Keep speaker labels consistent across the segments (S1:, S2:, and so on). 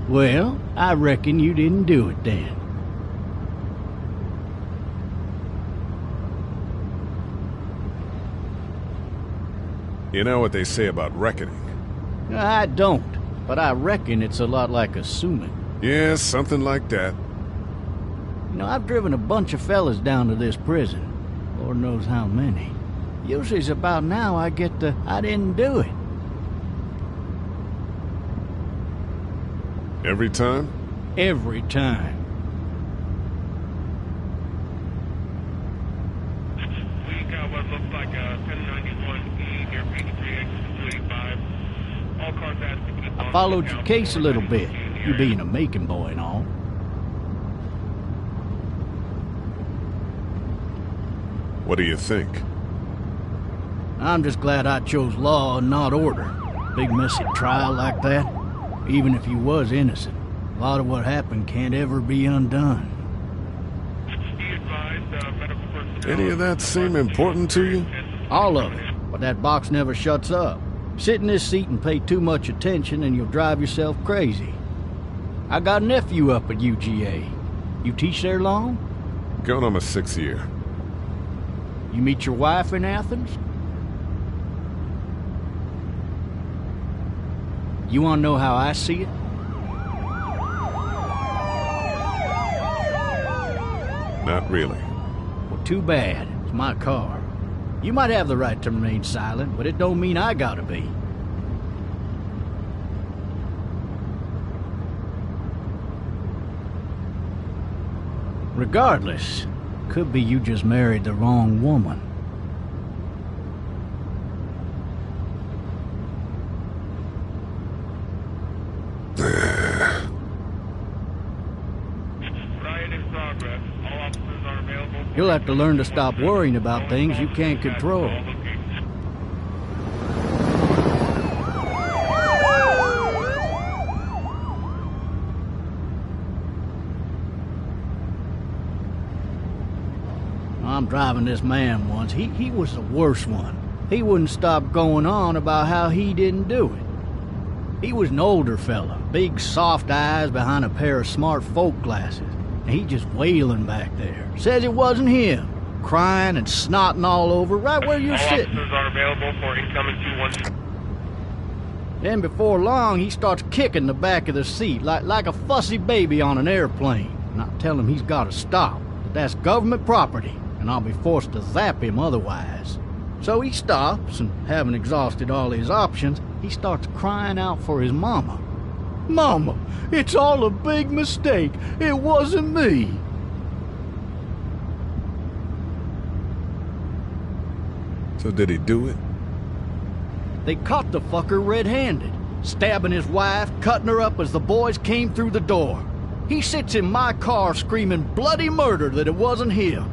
S1: Well, I reckon you didn't do it then.
S2: You know what they say about reckoning?
S1: I don't, but I reckon it's a lot like assuming.
S2: Yeah, something like that.
S1: You know, I've driven a bunch of fellas down to this prison. Lord knows how many. Usually it's about now I get the, I didn't do it.
S2: Every time?
S1: Every time.
S3: We got what looks like a 1091E near P3X285. All cars asked to keep on.
S1: I followed your case a little bit, you being a making boy and all.
S2: What do you think?
S1: I'm just glad I chose law and not order. Big messy trial like that. Even if you was innocent, a lot of what happened can't ever be undone.
S2: Any of that seem important to you?
S1: All of it, but that box never shuts up. Sit in this seat and pay too much attention and you'll drive yourself crazy. I got a nephew up at UGA. You teach there long?
S2: Going on my 6th year.
S1: You meet your wife in Athens? You want to know how I see it?
S2: Not really.
S1: Well, too bad. It's my car. You might have the right to remain silent, but it don't mean I gotta be. Regardless, could be you just married the wrong woman. You'll have to learn to stop worrying about things you can't control. I'm driving this man once. He was the worst one. He wouldn't stop going on about how he didn't do it. He was an older fella, big soft eyes behind a pair of smart folk glasses. And he just wailing back there. Says it wasn't him. Crying and snotting all over right where you're sitting.
S3: Officers are available for incoming 212.
S1: Then before long, he starts kicking the back of the seat like a fussy baby on an airplane. And I tell him he's got to stop, that that's government property, and I'll be forced to zap him otherwise. So he stops, and having exhausted all his options, he starts crying out for his mama. Mama, it's all a big mistake. It wasn't me.
S2: So did he do it?
S1: They caught the fucker red-handed, stabbing his wife, cutting her up as the boys came through the door. He sits in my car screaming bloody murder that it wasn't him.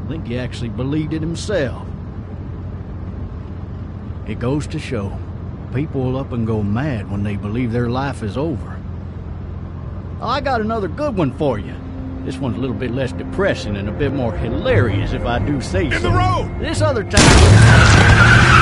S1: I think he actually believed it himself. It goes to show, people will up and go mad when they believe their life is over. I got another good one for you. This one's a little bit less depressing and a bit more hilarious, if I do say so.
S2: In the road!
S1: This other time...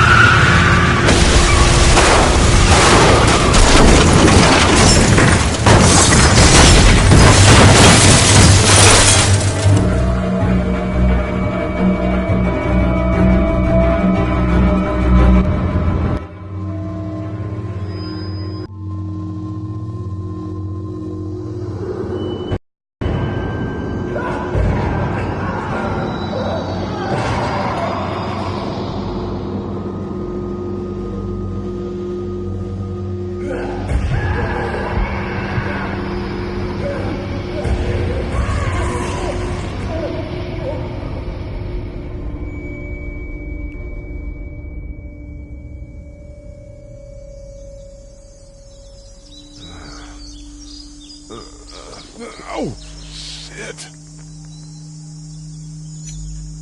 S2: Oh, shit.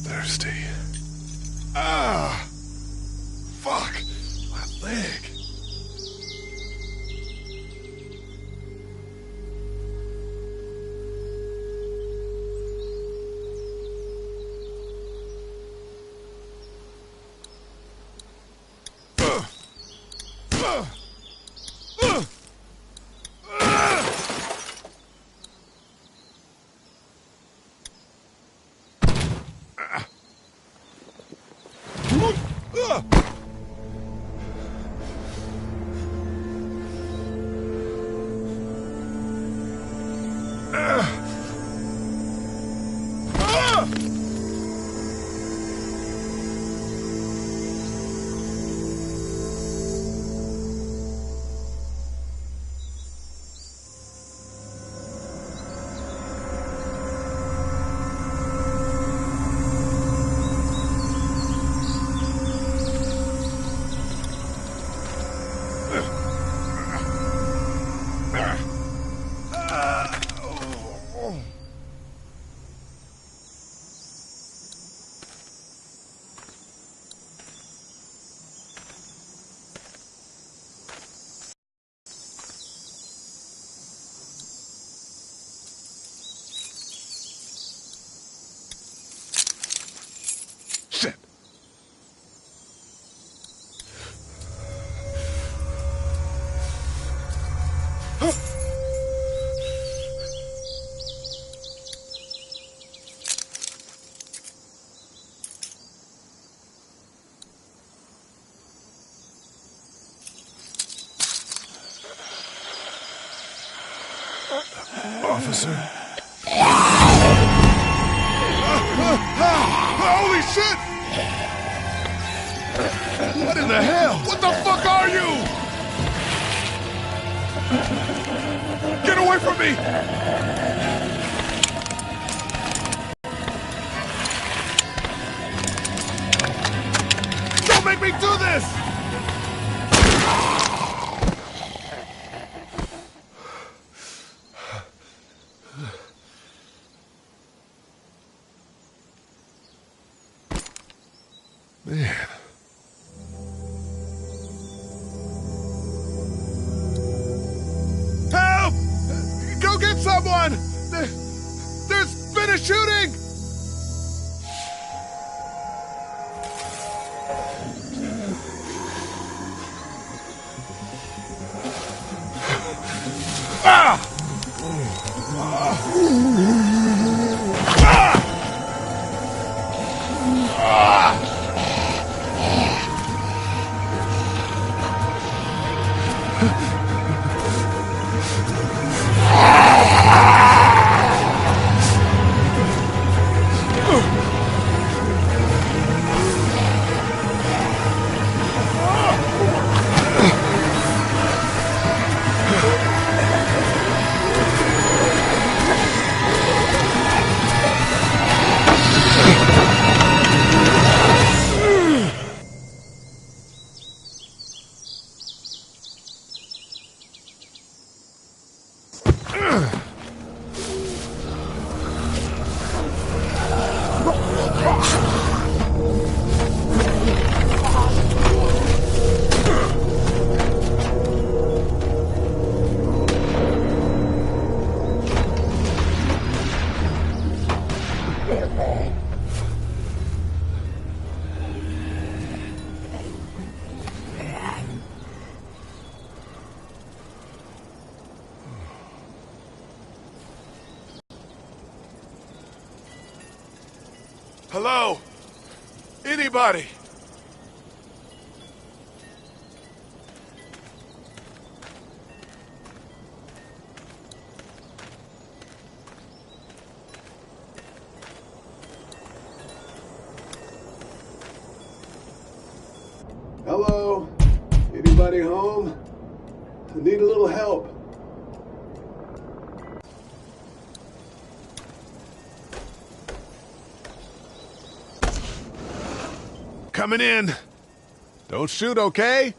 S2: Thirsty. Ah! Fuck! My leg. Shit. Officer. Holy shit! What in the hell? What the fuck are you? Get away from me! Don't make me do this! Man. Help! Go get someone! There's been a shooting! Ah! Hello? Anybody?
S4: Hello? Anybody home? I need a little help.
S2: Coming in. Don't shoot, okay?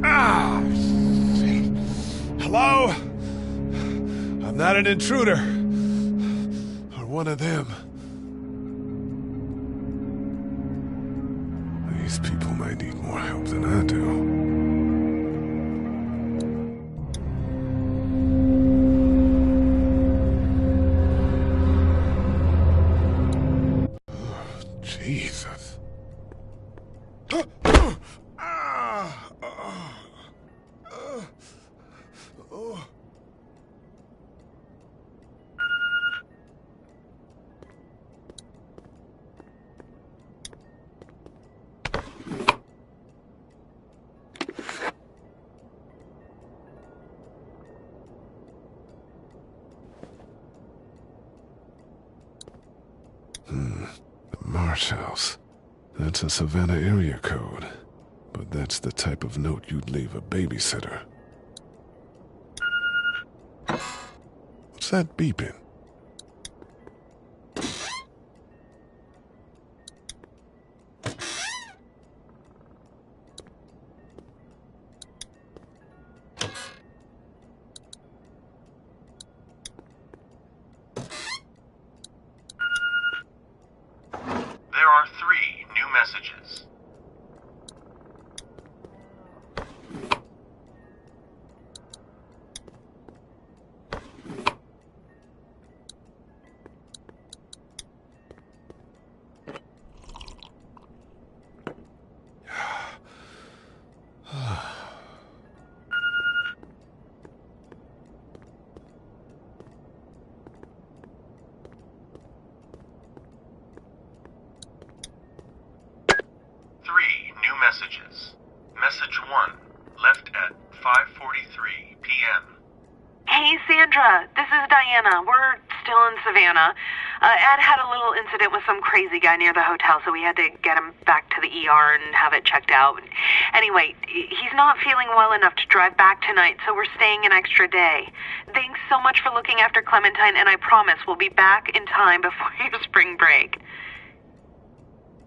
S2: Ah! Shit. Hello? I'm not an intruder. Or one of them. These people might need more help than I do. Jesus.
S5: Marsh House. That's a Savannah area code. But that's the type of note you'd leave a babysitter. What's that beeping?
S6: There are 3 new messages. Messages. Message 1, left at 5:43 p.m.
S7: Hey, Sandra, this is Diana. We're still in Savannah. Ed had a little incident with some crazy guy near the hotel, so we had to get him back to the ER and have it checked out. Anyway, he's not feeling well enough to drive back tonight, so we're staying an extra day. Thanks so much for looking after Clementine, and I promise we'll be back in time before your spring break.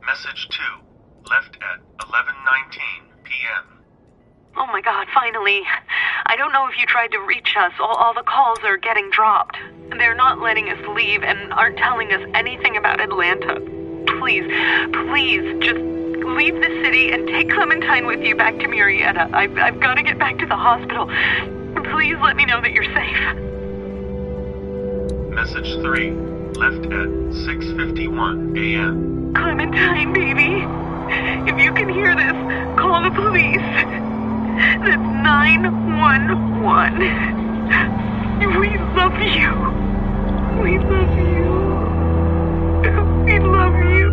S6: Message 2, left at 11:19 p.m.
S7: Oh my God, finally. I don't know if you tried to reach us. All the calls are getting dropped. They're not letting us leave and aren't telling us anything about Atlanta. Please, just leave the city and take Clementine with you back to Murrieta. I've got to get back to the hospital. Please let me know that you're safe.
S6: Message 3, left at 6:51 a.m.
S7: Clementine, baby. If you can hear this, call the police. That's 911. We love you. We love you. We love you.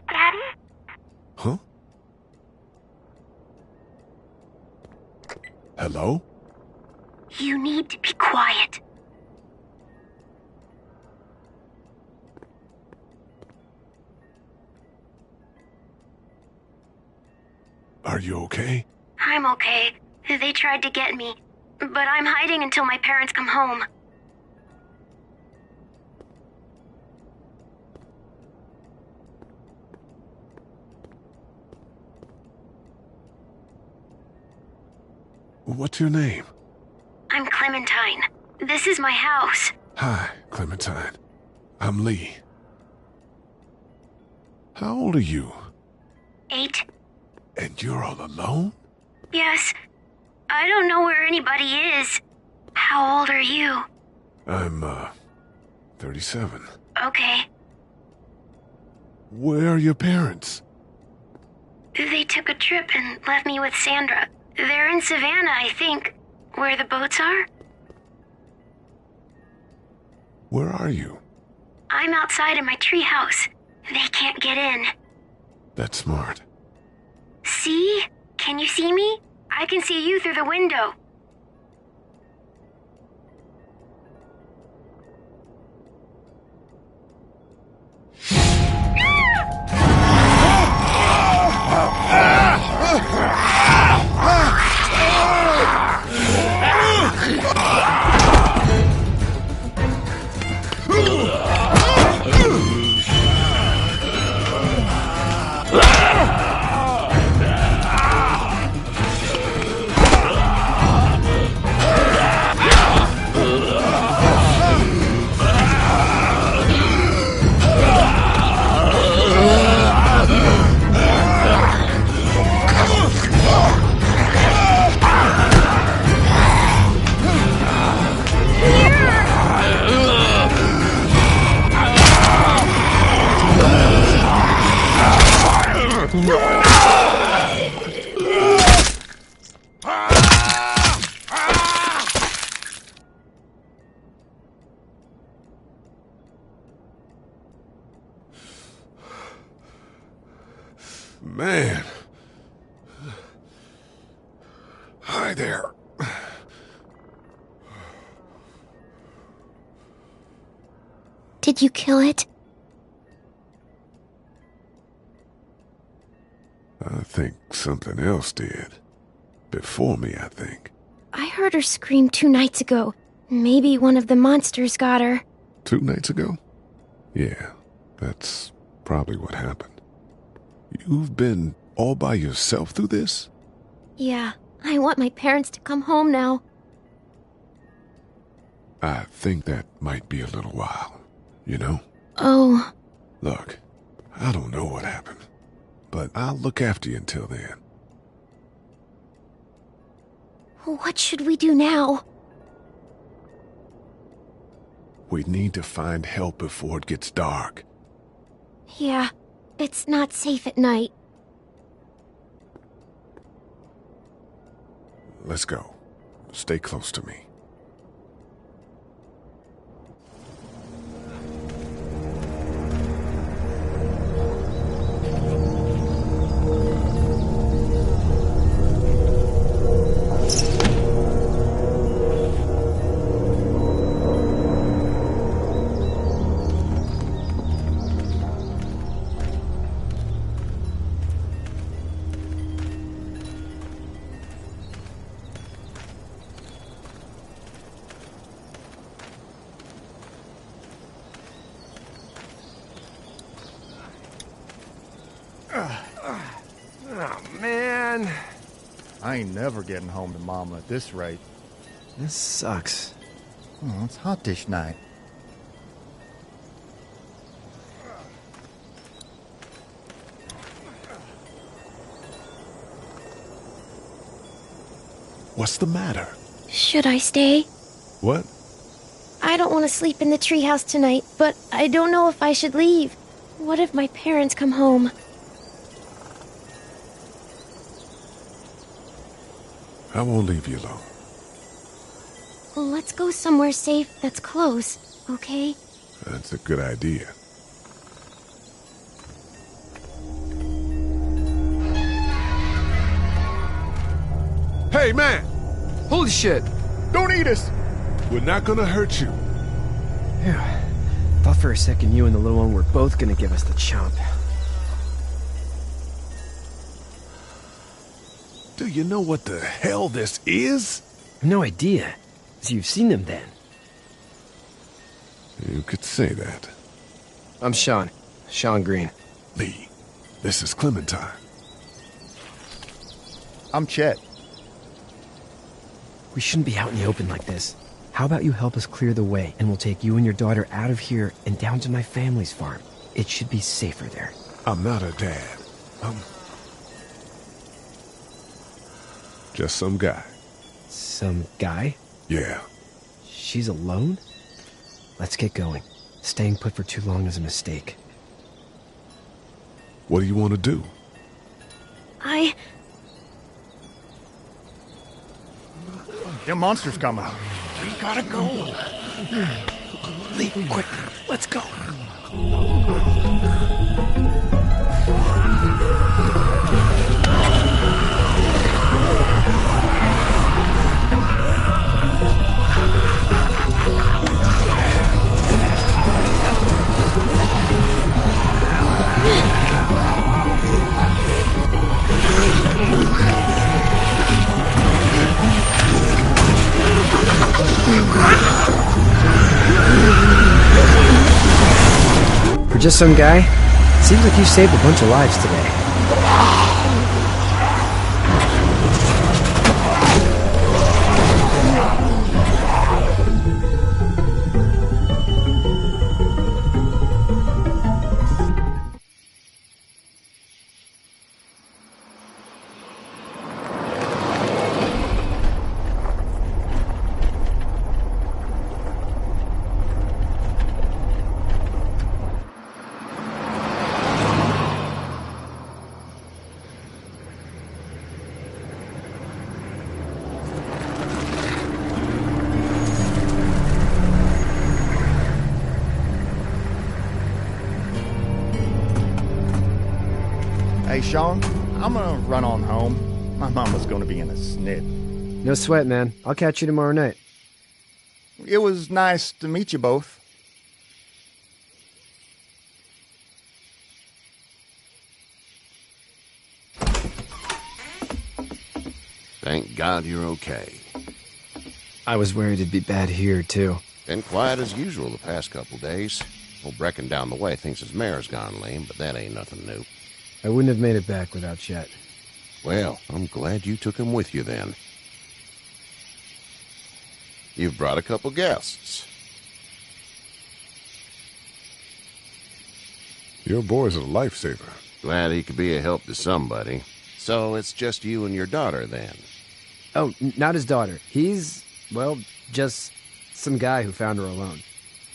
S7: Daddy?
S5: Huh? Hello?
S8: You need to be quiet.
S5: Are you okay?
S8: I'm okay. They tried to get me, but I'm hiding until my parents come home.
S5: What's your name?
S8: I'm Clementine. This is my house.
S5: Hi, Clementine. I'm Lee. How old are you?
S8: 8.
S5: And you're all alone?
S8: Yes. I don't know where anybody is. How old are you?
S5: I'm, 37.
S8: Okay.
S5: Where are your parents?
S8: They took a trip and left me with Sandra. They're in Savannah, I think. Where the boats are?
S5: Where are you?
S8: I'm outside in my treehouse. They can't get in.
S5: That's smart.
S8: See? Can you see me? I can see you through the window.
S5: Man. I there.
S8: Did you kill it?
S5: I think something else did. Before me, I think.
S8: I heard her scream 2 nights ago. Maybe one of the monsters got her.
S5: 2 nights ago? Yeah, that's probably what happened. You've been all by yourself through this?
S8: Yeah, I want my parents to come home now.
S5: I think that might be a little while, you know?
S8: Oh.
S5: Look, I don't know what happened, but I'll look after you until then.
S8: What should we do now?
S5: We need to find help before it gets dark.
S8: Yeah, it's not safe at night.
S5: Let's go. Stay close to me.
S9: Oh, man. I ain't never getting home to Mama at this rate.
S10: This sucks.
S9: Oh, it's hot dish night.
S5: What's the matter?
S8: Should I stay?
S5: What?
S8: I don't want to sleep in the treehouse tonight, but I don't know if I should leave. What if my parents come home?
S5: I won't leave you alone.
S8: Let's go somewhere safe that's close, okay?
S5: That's a good idea. Hey, man!
S10: Holy shit!
S9: Don't eat us!
S5: We're not gonna hurt you.
S10: Yeah. Thought for a second you and the little one were both gonna give us the chomp.
S5: Do you know what the hell this is?
S10: No idea. So you've seen them then?
S5: You could say that.
S10: I'm Sean. Sean Green.
S5: Lee, this is Clementine.
S9: I'm Chet.
S10: We shouldn't be out in the open like this. How about you help us clear the way, and we'll take you and your daughter out of here and down to my family's farm. It should be safer there.
S5: I'm not a dad. I'm just some guy.
S10: Some guy?
S5: Yeah.
S10: She's alone? Let's get going. Staying put for too long is a mistake.
S5: What do you want to do?
S9: Them monsters coming.
S10: We gotta go. Leave quick. Let's go. For just some guy, seems like you saved a bunch of lives today.
S9: Hey, Sean, I'm gonna run on home. My mama's gonna be in a snit.
S10: No sweat, man. I'll catch you tomorrow night.
S9: It was nice to meet you both.
S11: Thank God you're okay.
S10: I was worried it'd be bad here, too.
S11: Been quiet as usual the past couple days. Old Brecken down the way thinks his mare's gone lame, but that ain't nothing new.
S10: I wouldn't have made it back without Chet.
S11: Well, I'm glad you took him with you then. You've brought a couple guests.
S5: Your boy's a lifesaver.
S11: Glad he could be a help to somebody. So it's just you and your daughter then?
S10: Oh, not his daughter. He's, well, just some guy who found her alone.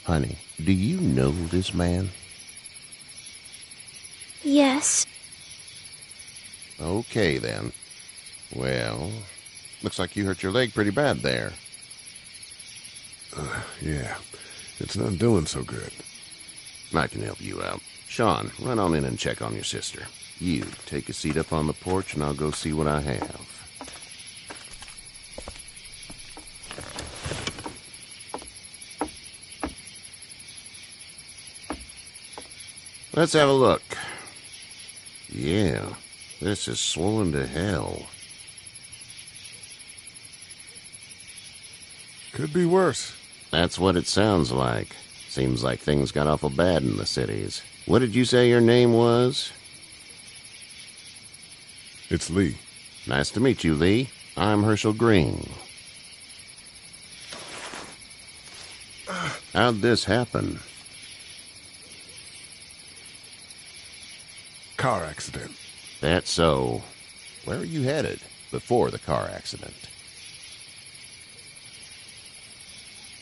S11: Honey, do you know this man?
S8: Yes.
S11: Okay, then. Well, looks like you hurt your leg pretty bad there.
S5: Yeah, it's not doing so good.
S11: I can help you out. Sean, run on in and check on your sister. You, take a seat up on the porch and I'll go see what I have. Let's have a look. Yeah, this is swollen to hell.
S5: Could be worse.
S11: That's what it sounds like. Seems like things got awful bad in the cities. What did you say your name was?
S5: It's Lee.
S11: Nice to meet you, Lee. I'm Herschel Green. How'd this happen?
S5: Car accident.
S11: That's so. Where are you headed before the car accident?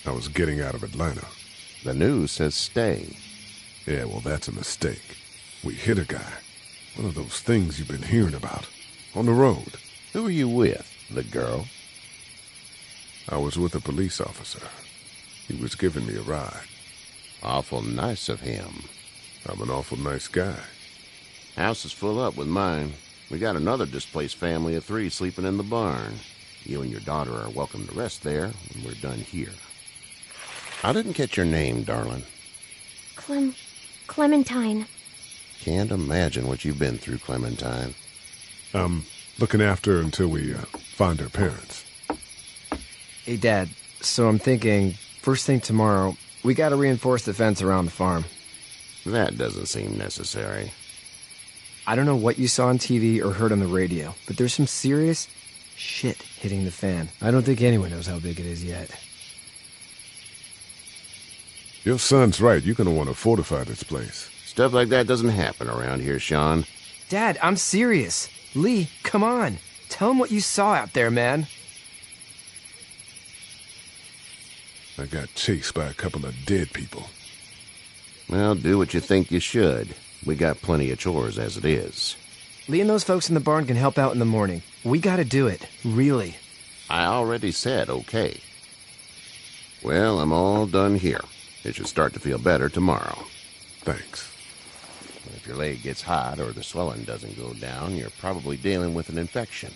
S5: I was getting out of Atlanta.
S11: The news says stay.
S5: Yeah, well, that's a mistake. We hit a guy. One of those things you've been hearing about. On the road.
S11: Who are you with? The girl?
S5: I was with a police officer. He was giving me a ride.
S11: Awful nice of him.
S5: I'm an awful nice guy.
S11: House is full up with mine. We got another displaced family of 3 sleeping in the barn. You and your daughter are welcome to rest there when we're done here. I didn't catch your name, darling.
S8: Clementine.
S11: Can't imagine what you've been through, Clementine.
S5: I'm looking after her until we find her parents.
S10: Hey, Dad, so I'm thinking, first thing tomorrow, we gotta reinforce the fence around the farm.
S11: That doesn't seem necessary.
S10: I don't know what you saw on TV or heard on the radio, but there's some serious shit hitting the fan. I don't think anyone knows how big it is yet.
S5: Your son's right. You're gonna want to fortify this place.
S11: Stuff like that doesn't happen around here, Sean.
S10: Dad, I'm serious. Lee, come on. Tell him what you saw out there, man.
S5: I got chased by a couple of dead people.
S11: Well, do what you think you should. We got plenty of chores as it is.
S10: Lee and those folks in the barn can help out in the morning. We gotta do it. Really.
S11: I already said okay. Well, I'm all done here. It should start to feel better tomorrow.
S5: Thanks.
S11: If your leg gets hot or the swelling doesn't go down, you're probably dealing with an infection.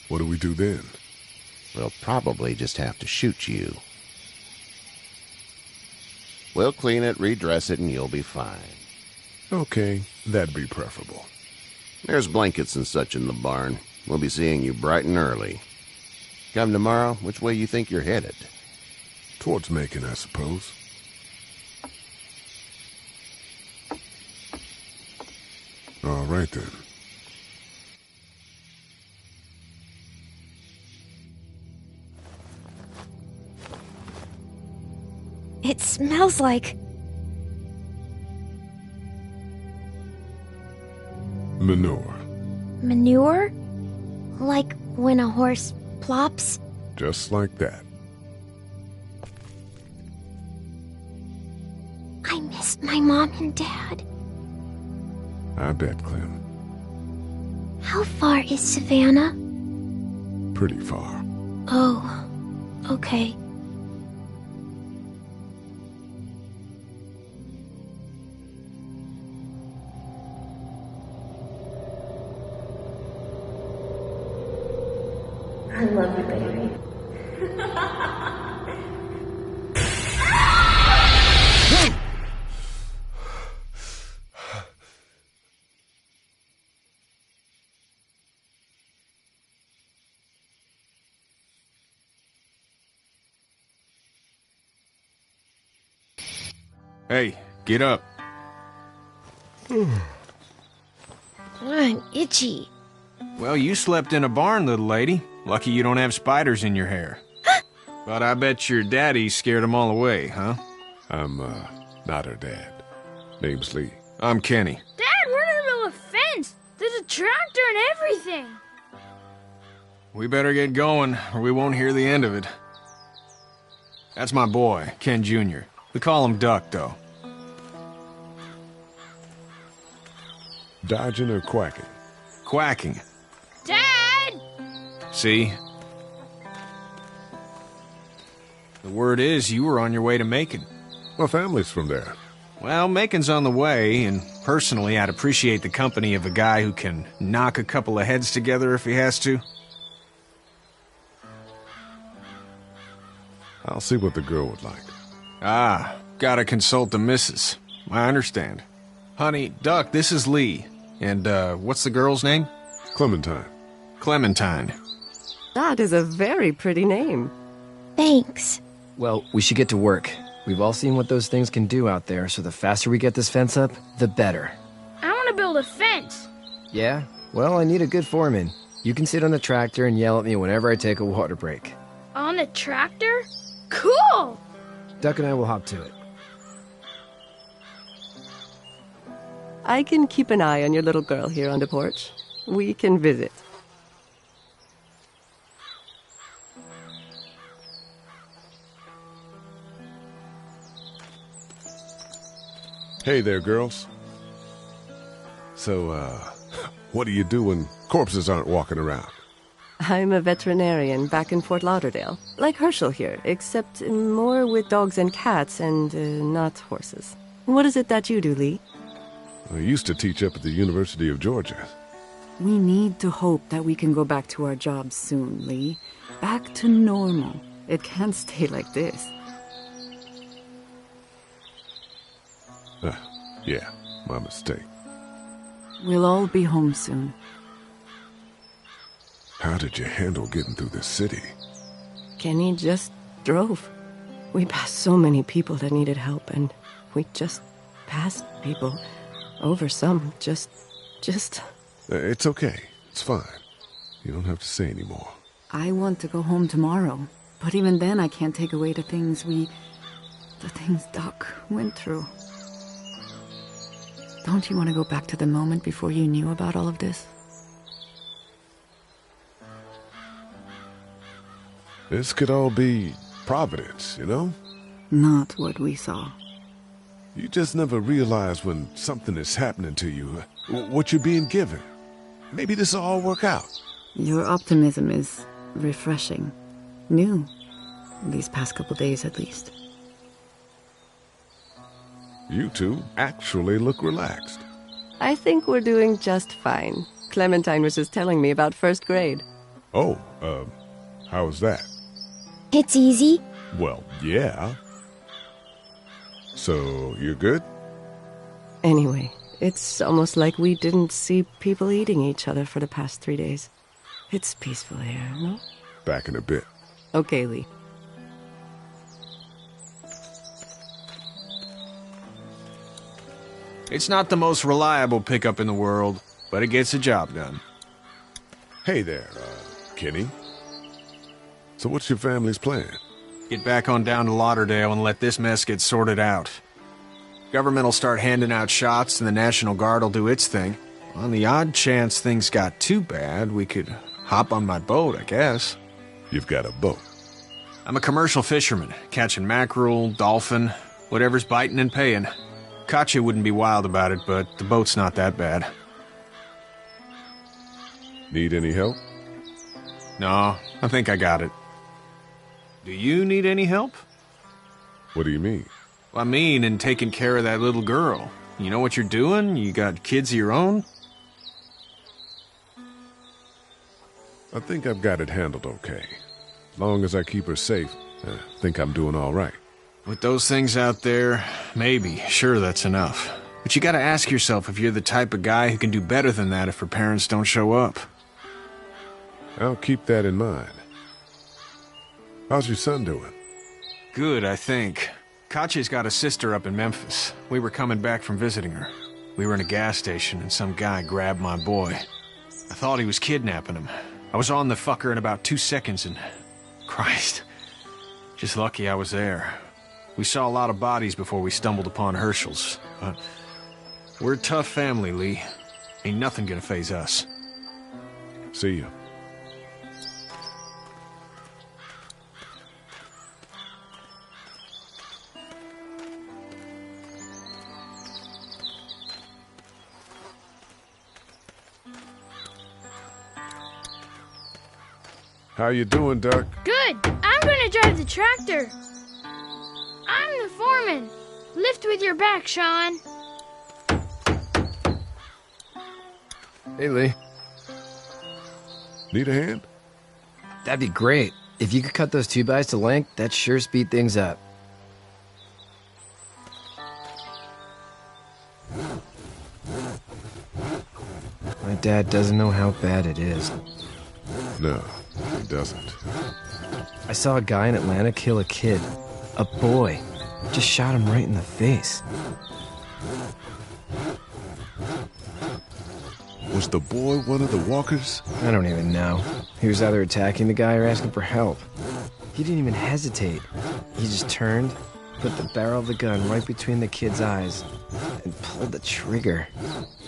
S5: What do we do then?
S11: We'll probably just have to shoot you. We'll clean it, redress it, and you'll be fine.
S5: Okay, that'd be preferable.
S11: There's blankets and such in the barn. We'll be seeing you bright and early. Come tomorrow, which way you think you're headed?
S5: Towards Macon, I suppose. All right, then.
S8: It smells like...
S5: Manure.
S8: manure? Like when a horse plops?
S5: Just like that.
S8: I miss my mom and dad.
S5: I bet, Clem.
S8: How far is Savannah?
S5: Pretty far.
S8: Oh, okay.
S12: I love you, baby. Hey, get up.
S8: I'm itchy.
S12: Well, you slept in a barn, little lady. Lucky you don't have spiders in your hair. But I bet your daddy scared them all away, huh?
S5: I'm, not her dad. Name's Lee.
S12: I'm Kenny.
S13: Dad, we're in the middle of a fence. There's a tractor and everything.
S12: We better get going, or we won't hear the end of it. That's my boy, Ken Jr. We call him Duck, though.
S5: Dodging or quacking?
S12: Quacking.
S13: Dad!
S12: See? The word is you were on your way to Macon.
S5: My family's from there.
S12: Well, Macon's on the way, and personally, I'd appreciate the company of a guy who can knock a couple of heads together if he has to.
S5: I'll see what the girl would like.
S12: Ah, gotta consult the missus. I understand. Honey, Duck, this is Lee. And, what's the girl's name?
S5: Clementine.
S12: Clementine.
S14: That is a very pretty name.
S8: Thanks.
S10: Well, we should get to work. We've all seen what those things can do out there, so the faster we get this fence up, the better.
S13: I want to build a fence.
S10: Yeah? Well, I need a good foreman. You can sit on the tractor and yell at me whenever I take a water break.
S13: On the tractor? Cool!
S10: Duck and I will hop to it.
S14: I can keep an eye on your little girl here on the porch. We can visit.
S5: Hey there, girls. So, what do you do when corpses aren't walking around?
S14: I'm a veterinarian back in Fort Lauderdale. Like Herschel here, except more with dogs and cats and not horses. What is it that you do, Lee?
S5: I used to teach up at the University of Georgia.
S15: We need to hope that we can go back to our jobs soon, Lee. Back to normal. It can't stay like this.
S5: Yeah, my mistake.
S15: We'll all be home soon.
S5: How did you handle getting through the city?
S14: Kenny just drove. We passed so many people that needed help, and we just passed people. Over some, just...
S5: It's okay. It's fine. You don't have to say anymore.
S15: I want to go home tomorrow. But even then, I can't take away the things Doc went through. Don't you want to go back to the moment before you knew about all of this?
S5: This could all be Providence, you know?
S15: Not what we saw.
S5: You just never realize when something is happening to you, what you're being given. Maybe this will all work out.
S15: Your optimism is refreshing. New. These past couple days, at least.
S5: You two actually look relaxed.
S14: I think we're doing just fine. Clementine was just telling me about first grade.
S5: Oh, how was that?
S8: It's easy.
S5: Well, yeah. So, you're good?
S14: Anyway, it's almost like we didn't see people eating each other for the past 3 days. It's peaceful here, no?
S5: Back in a bit.
S14: Okay, Lee.
S12: It's not the most reliable pickup in the world, but it gets the job done.
S5: Hey there, Kenny. So what's your family's plan?
S12: Get back on down to Lauderdale and let this mess get sorted out. Government will start handing out shots and the National Guard will do its thing. On the odd chance things got too bad, we could hop on my boat, I guess.
S5: You've got a boat?
S12: I'm a commercial fisherman, catching mackerel, dolphin, whatever's biting and paying. Katya wouldn't be wild about it, but the boat's not that bad.
S5: Need any help?
S12: No, I think I got it. Do you need any help?
S5: What do you mean?
S12: I mean, in taking care of that little girl. You know what you're doing? You got kids of your own?
S5: I think I've got it handled okay. Long as I keep her safe, I think I'm doing all right.
S12: With those things out there, maybe. Sure, that's enough. But you gotta ask yourself if you're the type of guy who can do better than that if her parents don't show up.
S5: I'll keep that in mind. How's your son doing?
S12: Good, I think. Katya's got a sister up in Memphis. We were coming back from visiting her. We were in a gas station and some guy grabbed my boy. I thought he was kidnapping him. I was on the fucker in about 2 seconds and... Christ. Just lucky I was there. We saw a lot of bodies before we stumbled upon Herschel's. But we're a tough family, Lee. Ain't nothing gonna faze us.
S5: See you. How you doing, Duck?
S13: Good. I'm gonna drive the tractor. I'm the foreman. Lift with your back, Sean.
S10: Hey, Lee.
S5: Need a hand?
S10: That'd be great. If you could cut those 2x to length, that'd sure speed things up. My dad doesn't know how bad it is.
S5: No, he doesn't.
S10: I saw a guy in Atlanta kill a kid. A boy. Just shot him right in the face.
S5: Was the boy one of the walkers?
S10: I don't even know. He was either attacking the guy or asking for help. He didn't even hesitate. He just turned, put the barrel of the gun right between the kid's eyes, and pulled the trigger.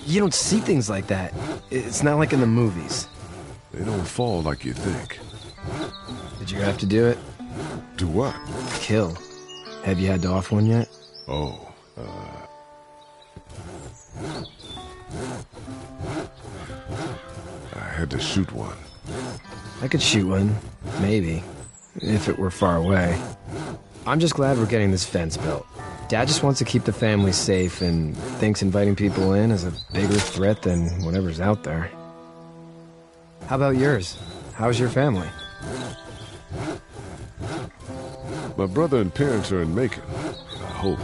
S10: You don't see things like that. It's not like in the movies.
S5: They don't fall like you think.
S10: Did you have to do it?
S5: Do what?
S10: Kill. Have you had to off one yet?
S5: Oh, I had to shoot one.
S10: I could shoot one, maybe, if it were far away. I'm just glad we're getting this fence built. Dad just wants to keep the family safe and thinks inviting people in is a bigger threat than whatever's out there. How about yours? How's your family?
S5: My brother and parents are in Macon. I hope.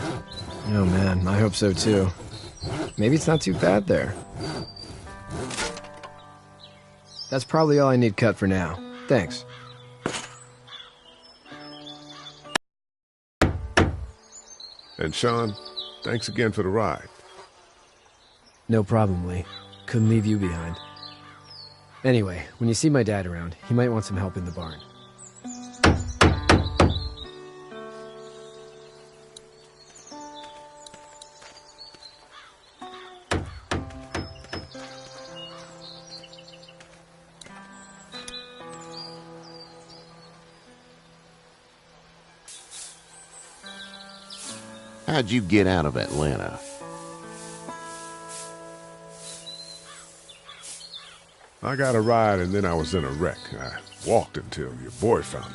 S10: Oh man, I hope so too. Maybe it's not too bad there. That's probably all I need cut for now. Thanks.
S5: And Sean, thanks again for the ride.
S10: No problem, Lee. Couldn't leave you behind. Anyway, when you see my dad around, he might want some help in the barn.
S11: How'd you get out of Atlanta?
S5: I got a ride and then I was in a wreck. I walked until your boy found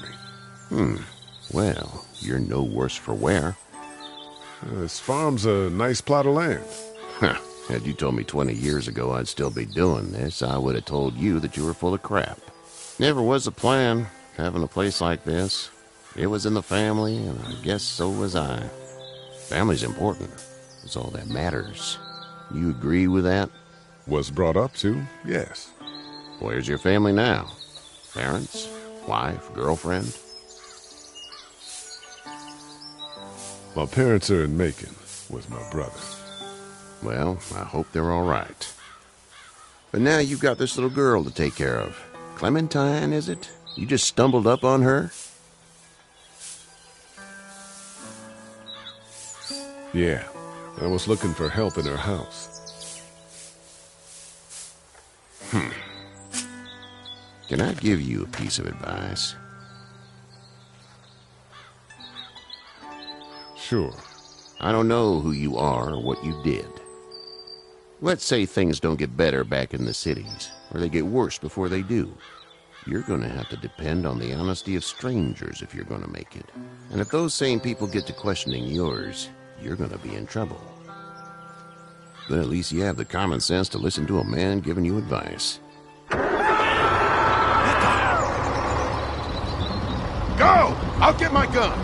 S5: me.
S11: Well, you're no worse for wear.
S5: This farm's a nice plot of land.
S11: Huh. Had you told me 20 years ago I'd still be doing this, I would have told you that you were full of crap. Never was a plan, having a place like this. It was in the family, and I guess so was I. Family's important. It's all that matters. You agree with that?
S5: Was brought up to, yes.
S11: Where's your family now? Parents? Wife? Girlfriend?
S5: My parents are in Macon with my brother.
S11: Well, I hope they're all right. But now you've got this little girl to take care of. Clementine, is it? You just stumbled up on her?
S5: Yeah, I was looking for help in her house.
S11: Can I give you a piece of advice?
S5: Sure.
S11: I don't know who you are or what you did. Let's say things don't get better back in the cities, or they get worse before they do. You're going to have to depend on the honesty of strangers if you're going to make it. And if those same people get to questioning yours, you're going to be in trouble. But at least you have the common sense to listen to a man giving you advice.
S2: Go! I'll get my gun.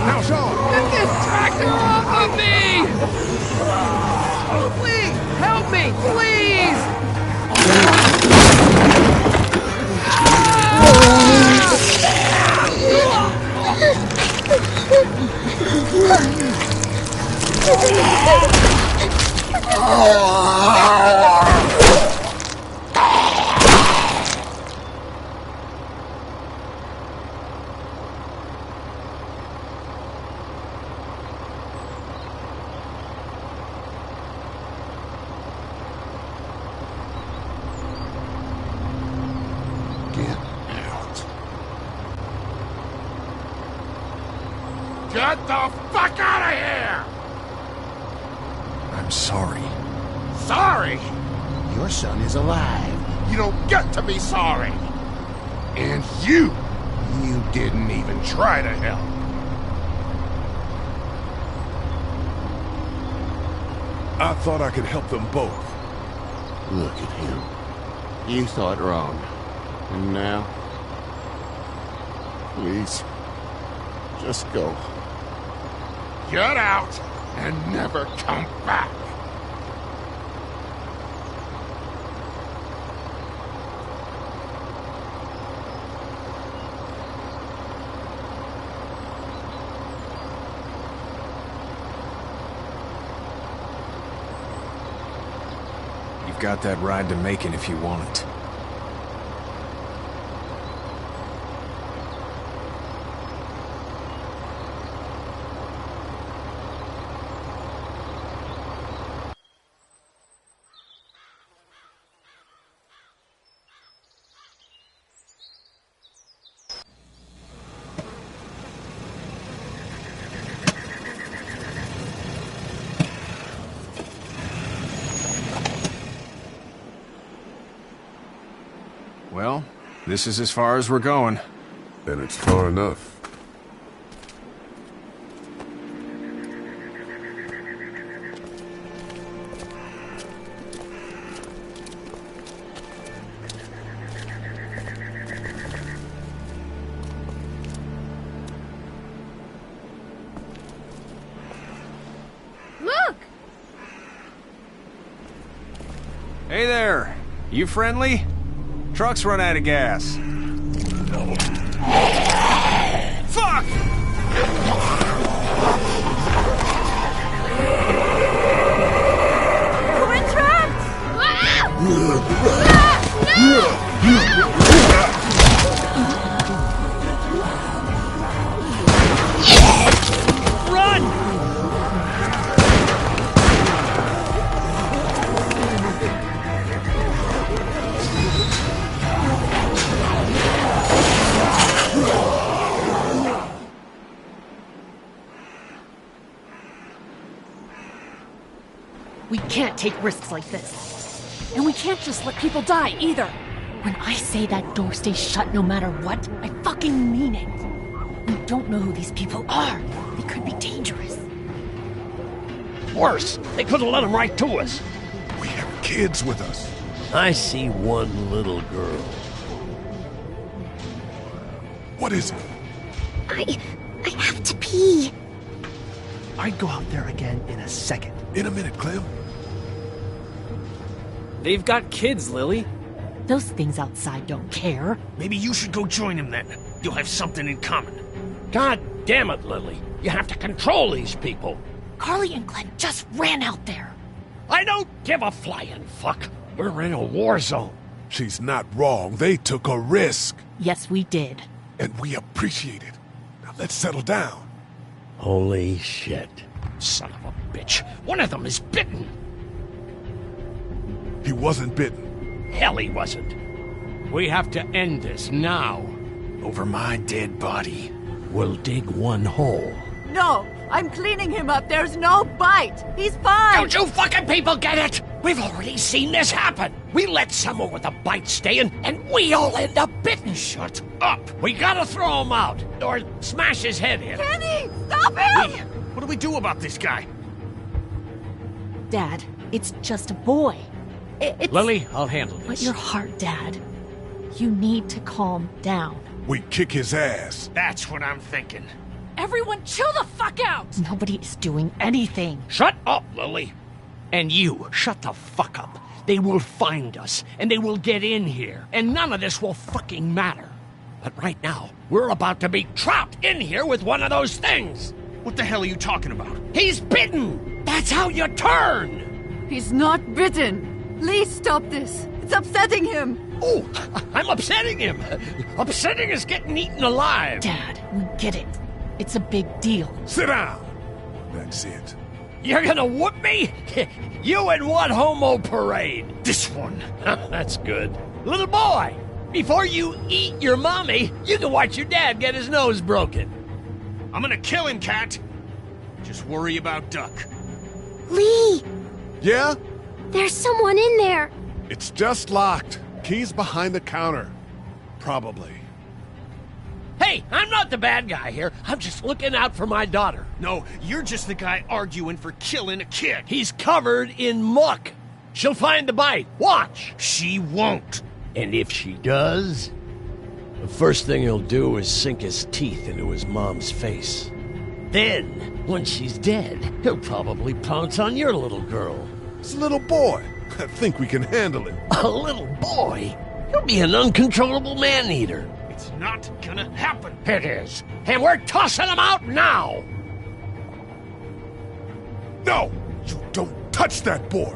S16: Now, Sean!
S17: Get this tractor off of me! Please, help me, please!
S2: Get the fuck out of here!
S12: I'm sorry.
S2: Sorry? Your son is alive. You don't get to be sorry. And you didn't even try to help.
S5: I thought I could help them both.
S11: Look at him. You thought wrong. And now? Please, just go.
S2: Get out and never come back.
S12: You've got that ride to Macon if you want it. Well, this is as far as we're going.
S5: Then it's far enough.
S13: Look!
S12: Hey there! You friendly? Truck's run out of gas. Fuck!
S13: We're trapped!
S17: Run!
S18: We can't take risks like this. And we can't just let people die, either. When I say that door stays shut no matter what, I fucking mean it. We don't know who these people are. They could be dangerous.
S19: Worse, they could have let them right to us.
S5: We have kids with us.
S19: I see one little girl.
S5: What is it?
S8: I have to pee.
S19: I'd go out there again in a second.
S5: In a minute, Clem.
S17: They've got kids, Lily.
S18: Those things outside don't care.
S19: Maybe you should go join them then. You'll have something in common. God damn it, Lily. You have to control these people.
S18: Carly and Glenn just ran out there.
S19: I don't give a flying fuck. We're in a war zone.
S5: She's not wrong. They took a risk.
S18: Yes, we did.
S5: And we appreciate it. Now let's settle down.
S19: Holy shit. Son of a bitch. One of them is bitten.
S5: He wasn't bitten.
S19: Hell, he wasn't. We have to end this now.
S12: Over my dead body.
S19: We'll dig one hole.
S15: No, I'm cleaning him up. There's no bite. He's fine.
S19: Don't you fucking people get it? We've already seen this happen. We let someone with a bite stay in, and we all end up bitten. Shut up. We gotta throw him out, or smash his head in.
S15: Kenny, stop him!
S12: What do we do about this guy?
S18: Dad, it's just a boy. It's...
S19: Lily, I'll handle this.
S18: But your heart, Dad. You need to calm down.
S5: We kick his ass.
S19: That's what I'm thinking.
S18: Everyone chill the fuck out! Nobody is doing anything.
S19: Shut up, Lily. And you, shut the fuck up. They will find us, and they will get in here, and none of this will fucking matter. But right now, we're about to be trapped in here with one of those things.
S12: What the hell are you talking about?
S19: He's bitten! That's how you turn!
S15: He's not bitten. Please stop this. It's upsetting him.
S19: Oh, I'm upsetting him. Upsetting is getting eaten alive.
S18: Dad, we get it. It's a big deal.
S5: Sit down. That's it.
S19: You're gonna whoop me? You and what homo parade? This one. That's good. Little boy, before you eat your mommy, you can watch your dad get his nose broken.
S12: I'm gonna kill him, Cat. Just worry about Duck.
S8: Lee!
S5: Yeah?
S8: There's someone in there.
S5: It's just locked. Key's behind the counter. Probably.
S19: Hey, I'm not the bad guy here. I'm just looking out for my daughter.
S12: No, you're just the guy arguing for killing a kid.
S19: He's covered in muck. She'll find the bite. Watch.
S12: She won't.
S19: And if she does, the first thing he'll do is sink his teeth into his mom's face. Then, when she's dead, he'll probably pounce on your little girl.
S5: It's a little boy. I think we can handle it.
S19: A little boy? He'll be an uncontrollable man-eater.
S12: It's not gonna happen.
S19: It is. And we're tossing him out now.
S5: No! You don't touch that boy.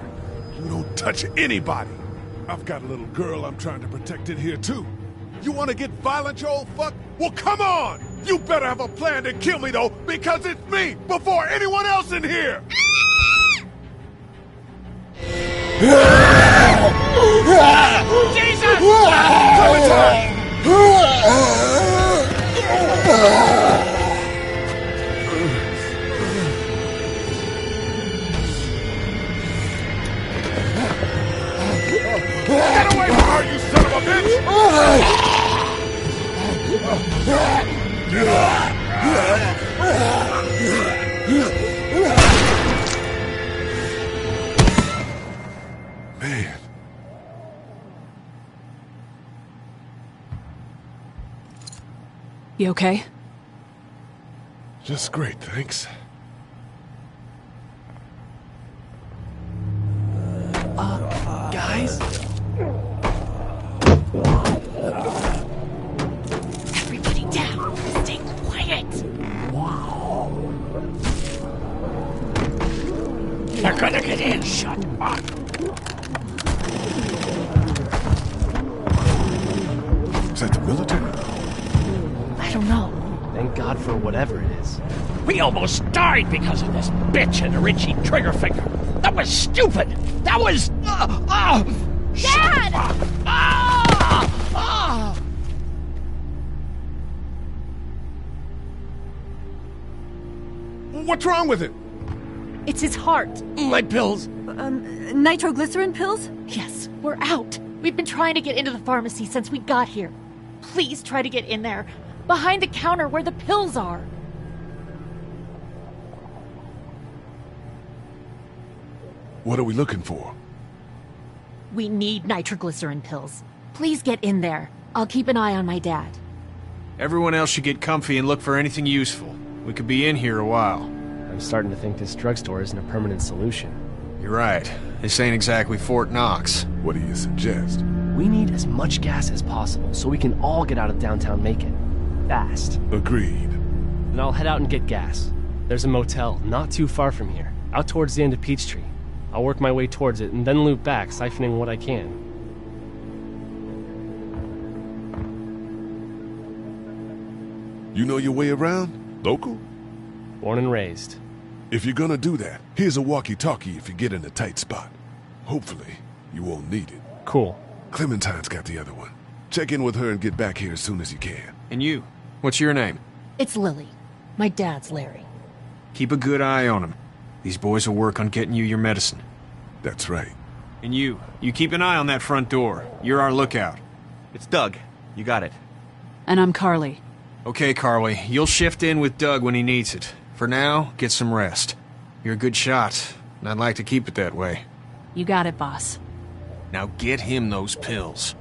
S5: You don't touch anybody. I've got a little girl I'm trying to protect in here, too. You want to get violent, you old fuck? Well, come on! You better have a plan to kill me, though, because it's me before anyone else in here!
S19: Jesus!
S5: Get away from her, you son of a bitch! Man.
S18: You okay?
S5: Just great, thanks.
S17: Guys?
S18: Everybody down. Stay quiet.
S19: They're gonna get in. Shut up.
S5: Is that the military?
S18: I don't know.
S17: Thank God for whatever it is.
S19: We almost died because of this bitch and her itchy trigger finger. That was stupid. That was...
S13: Dad!
S5: What's wrong with it?
S18: It's his heart.
S19: My pills.
S15: Nitroglycerin pills?
S18: Yes, we're out. We've been trying to get into the pharmacy since we got here. Please try to get in there. Behind the counter where the pills are.
S5: What are we looking for?
S18: We need nitroglycerin pills. Please get in there. I'll keep an eye on my dad.
S12: Everyone else should get comfy and look for anything useful. We could be in here a while.
S17: I'm starting to think this drugstore isn't a permanent solution.
S12: You're right. This ain't exactly Fort Knox.
S5: What do you suggest?
S17: We need as much gas as possible so we can all get out of downtown Macon. Fast.
S5: Agreed.
S17: And I'll head out and get gas. There's a motel not too far from here, out towards the end of Peachtree. I'll work my way towards it and then loop back, siphoning what I can.
S5: You know your way around? Local?
S17: Born and raised.
S5: If you're gonna do that, here's a walkie-talkie if you get in a tight spot. Hopefully, You won't need it.
S17: Cool.
S5: Clementine's got the other one. Check in with her and get back here as soon as you can.
S12: And you? What's your name?
S18: It's Lily. My dad's Larry.
S12: Keep a good eye on him. These boys will work on getting you your medicine.
S5: That's right.
S12: And you keep an eye on that front door. You're our lookout.
S16: It's Doug. You got it.
S15: And I'm Carly.
S12: Okay, Carly. You'll shift in with Doug when he needs it. For now, get some rest. You're a good shot, and I'd like to keep it that way.
S18: You got it, boss.
S12: Now get him those pills.